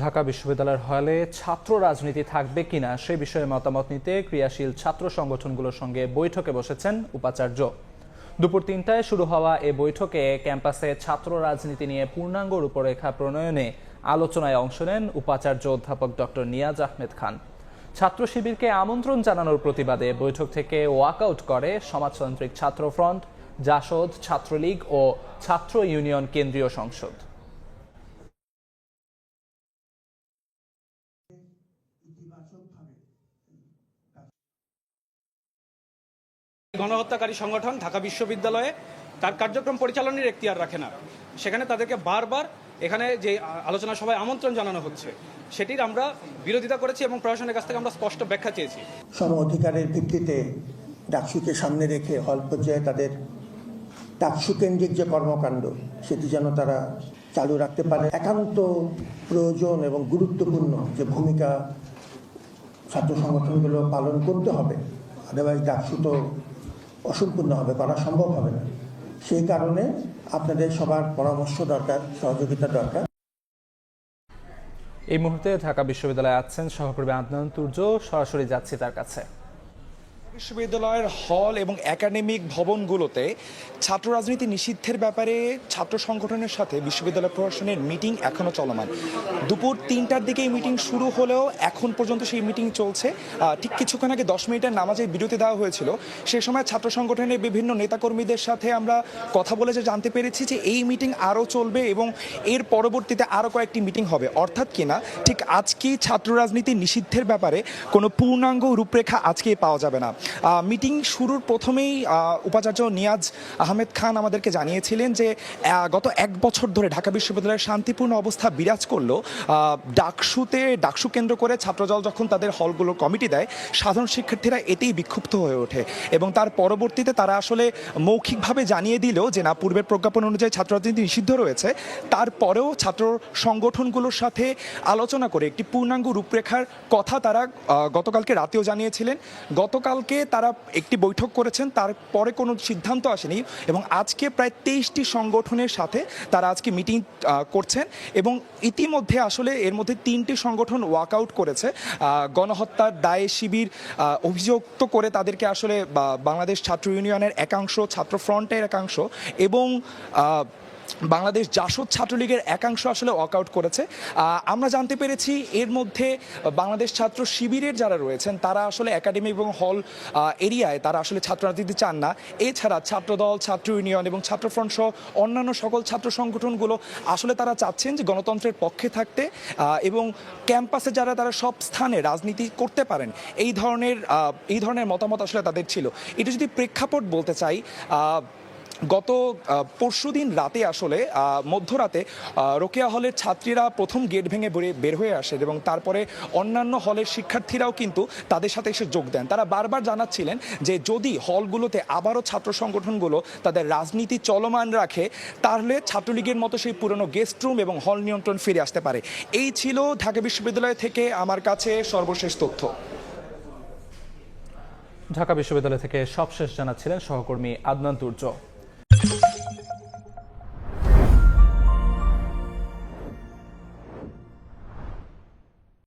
ঢাকা বিশ্ববিদ্যালয়ের হলে ছাত্র রাজনীতি থাকবে কিনা সে বিষয়ে মতামত নিতে ক্রিয়াশীল ছাত্র সংগঠনগুলোর সঙ্গে বৈঠকে বসেছেন উপাচার্য। দুপুর ৩টায় শুরু হওয়া এ বৈঠকে ক্যাম্পাসে ছাত্র রাজনীতি নিয়ে পূর্ণাঙ্গ রূপরেখা প্রণয়নে আলোচনায় অংশ নেন উপাচার্য অধ্যাপক ডক্টর নিয়াজ আহমেদ খান। ছাত্র শিবিরকে আমন্ত্রণ জানানোর প্রতিবাদে বৈঠক থেকে ওয়াকআউট করে সমাজতান্ত্রিক ছাত্র ফ্রন্ট, জাসদ, ছাত্রলীগ ও ছাত্র ইউনিয়ন কেন্দ্রীয় সংসদ। গণহত্যাকারী সংগঠন ঢাকা বিশ্ববিদ্যালয়ে তার কার্যক্রম পরিচালনার এখতিয়ার রাখে না। সেখানে তাদেরকে বারবার এখানে যে আলোচনা সভায় আমন্ত্রণ জানানো হচ্ছে সেটির আমরা বিরোধিতা করেছি এবং প্রশাসনের কাছ থেকে আমরা স্পষ্ট ব্যাখ্যা চেয়েছি। সম অধিকারের ভিত্তিতে ডাকসুকে সামনে রেখে হল পর্যায়ে তাদের ডাকসু কেন্দ্রিক যে কর্মকাণ্ড সেটি যেন তারা চালু রাখতে পারে। একান্ত প্রয়োজন এবং গুরুত্বপূর্ণ যে ভূমিকা ছাত্র সংগঠনগুলো পালন করতে হবে, আদারওয়াইজ ডাকসু তো অসম্পূর্ণ হবে, করা সম্ভব হবে না। সেই কারণে আপনাদের সবার পরামর্শ দরকার, সহযোগিতা দরকার। এই মুহূর্তে ঢাকা বিশ্ববিদ্যালয়ে আছেন সহকর্মী আদনান তুর্য, সরাসরি যাচ্ছি তার কাছে। বিশ্ববিদ্যালয়ের হল এবং একাডেমিক ভবনগুলোতে ছাত্র রাজনীতি নিষিদ্ধের ব্যাপারে ছাত্র সংগঠনের সাথে বিশ্ববিদ্যালয় প্রশাসনের মিটিং এখনও চলমান। দুপুর ৩টার দিকে এই মিটিং শুরু হলেও এখন পর্যন্ত সেই মিটিং চলছে। ঠিক কিছুক্ষণ আগে 10 মিনিটের নামাজের বিরতি দেওয়া হয়েছিল। সেই সময় ছাত্র সংগঠনের বিভিন্ন নেতাকর্মীদের সাথে আমরা কথা বলে জানতে পেরেছি যে এই মিটিং আরও চলবে এবং এর পরবর্তীতে আরও কয়েকটি মিটিং হবে। অর্থাৎ কিনা ঠিক আজকেই ছাত্র রাজনীতি নিষিদ্ধের ব্যাপারে কোনো পূর্ণাঙ্গ রূপরেখা আজকেই পাওয়া যাবে না। মিটিং শুরুর প্রথমেই উপাচার্য নিয়াজ আহমেদ খান আমাদেরকে জানিয়েছিলেন যে গত 1 বছর ধরে ঢাকা বিশ্ববিদ্যালয়ের শান্তিপূর্ণ অবস্থা বিরাজ করলো। ডাকসু কেন্দ্র করে ছাত্রদল যখন তাদের হলগুলোর কমিটি দেয়, সাধারণ শিক্ষার্থীরা এতেই বিক্ষুব্ধ হয়ে ওঠে এবং তার পরবর্তীতে তারা আসলে মৌখিকভাবে জানিয়ে দিল যে না, পূর্বের প্রজ্ঞাপন অনুযায়ী ছাত্র রাজনীতি নিষিদ্ধ রয়েছে। তারপরেও ছাত্র সংগঠনগুলোর সাথে আলোচনা করে একটি পূর্ণাঙ্গ রূপরেখার কথা তারা গতকালকে রাতেও জানিয়েছিলেন। গতকালকে তারা একটি বৈঠক করেছেন, তারপরে কোনো সিদ্ধান্ত আসেনি এবং আজকে প্রায় 23টি সংগঠনের সাথে তারা আজকে মিটিং করছেন এবং ইতিমধ্যে আসলে এর মধ্যে 3টি সংগঠন ওয়াকআউট করেছে। গণহত্যার দায়ে শিবির অভিযুক্ত করে তাদেরকে আসলে বাংলাদেশ ছাত্র ইউনিয়নের একাংশ, ছাত্র ফ্রন্টের একাংশ এবং বাংলাদেশ জাসদ ছাত্রলীগের একাংশ আসলে ওয়াকআউট করেছে। আমরা জানতে পেরেছি এর মধ্যে বাংলাদেশ ছাত্র শিবিরের যারা রয়েছেন তারা আসলে একাডেমি এবং হল এরিয়ায় তারা আসলে ছাত্র রাজনীতি চান না। এছাড়া ছাত্রদল, ছাত্র ইউনিয়ন এবং ছাত্রফ্রন্ট সহ অন্যান্য সকল ছাত্র সংগঠনগুলো আসলে তারা চাচ্ছেন যে গণতন্ত্রের পক্ষে থাকতে এবং ক্যাম্পাসে যারা তারা সব স্থানে রাজনীতি করতে পারেন, এই ধরনের মতামত আসলে তাদের ছিল। এটা যদি প্রেক্ষাপট বলতে চাই, গত পরশুদিন রাতে আসলে মধ্যরাতে রোকেয়া হলের ছাত্রীরা প্রথম গেট ভেঙে বের হয়ে আসে এবং তারপরে অন্যান্য হলের শিক্ষার্থীরাও কিন্তু তাদের সাথে এসে যোগ দেন। তারা বারবার জানাচ্ছিলেন যে যদি হলগুলোতে আবারও ছাত্র সংগঠনগুলো তাদের রাজনীতি চলমান রাখে তাহলে ছাত্রলীগের মতো সেই পুরনো গেস্ট রুম এবং হল নিয়ন্ত্রণ ফিরে আসতে পারে। এই ছিল ঢাকা বিশ্ববিদ্যালয় থেকে আমার কাছে সর্বশেষ তথ্য। ঢাকা বিশ্ববিদ্যালয় থেকে সবশেষ জানাচ্ছিলেন সহকর্মী আদনান তুর্য।